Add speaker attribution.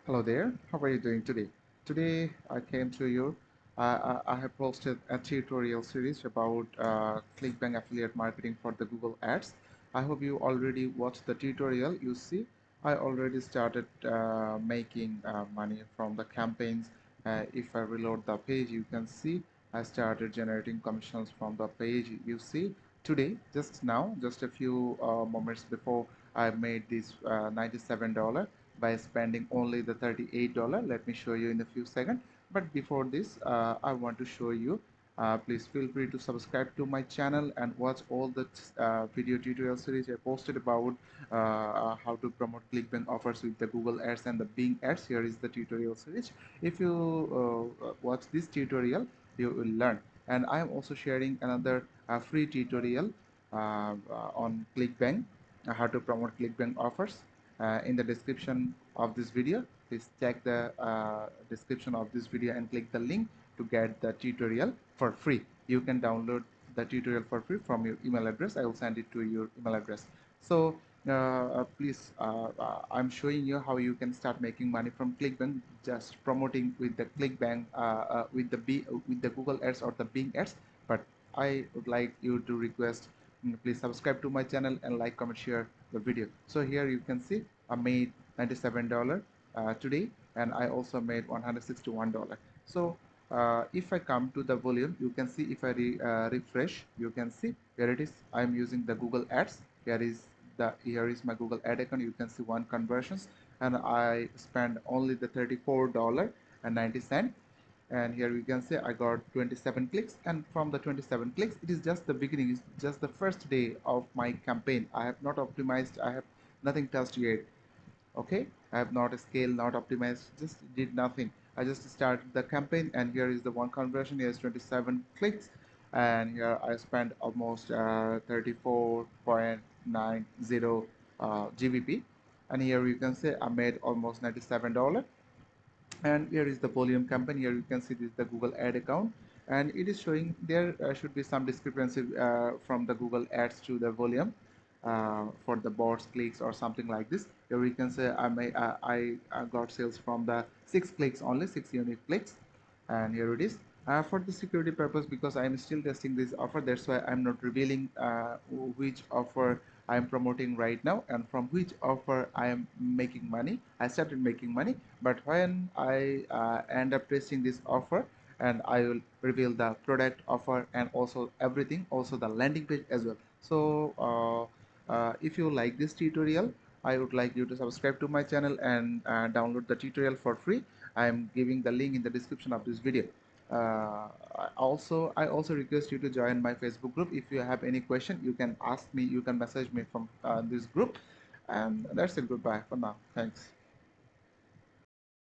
Speaker 1: Hello there, how are you doing today? Today I came to you. I have posted a tutorial series about Clickbank affiliate marketing for the Google Ads. I hope you already watched the tutorial. You see, I already started making money from the campaigns. If I reload the page, you can see I started generating commissions from the page. You see, today, just now, just a few moments before, I made this $97 by spending only the $38. Let me show you in a few seconds. But before this, I want to show you. Please feel free to subscribe to my channel and watch all the video tutorial series I posted about how to promote Clickbank offers with the Google Ads and the Bing Ads. Here is the tutorial series. If you watch this tutorial, you will learn. And I am also sharing another free tutorial on Clickbank, how to promote Clickbank offers in the description of this video. Please check the description of this video and click the link to get the tutorial for free. You can download the tutorial for free from your email address. I will send it to your email address. So please, I'm showing you how you can start making money from Clickbank, just promoting with the Clickbank with the Google Ads or the Bing Ads. But I would like you to request, please subscribe to my channel and like, comment, share the video. So here you can see I made $97 today, and I also made $161. So if I come to the volume, you can see if I refresh, you can see here it is. I'm using the Google Ads. Here is my Google Ad account. You can see one conversions, and I spent only the $34.90. And here you can say I got 27 clicks, and from the 27 clicks, it is just the beginning. It's just the first day of my campaign. I have not optimized, I have nothing touched yet. Okay, I have not scaled, not optimized, just did nothing. I just started the campaign, and here is the one conversion. Here is 27 clicks, and here I spent almost 34.90 GBP. And here you can say I made almost $97. And here is the volume campaign. Here you can see this is the Google ad account, and it is showing there should be some discrepancy from the Google ads to the volume for the bots clicks or something like this. Here you can say I got sales from the 6 clicks, only 6 unique clicks. And here it is. For the security purpose, because I'm still testing this offer, that's why I'm not revealing which offer I'm promoting right now and from which offer I am making money. I started making money, but when I end up testing this offer, and I will reveal the product offer and also everything, also the landing page as well. So if you like this tutorial, I would like you to subscribe to my channel and download the tutorial for free. I am giving the link in the description of this video. I also request you to join my Facebook group. If you have any question, you can ask me, you can message me from this group. And that's it. Goodbye for now. Thanks.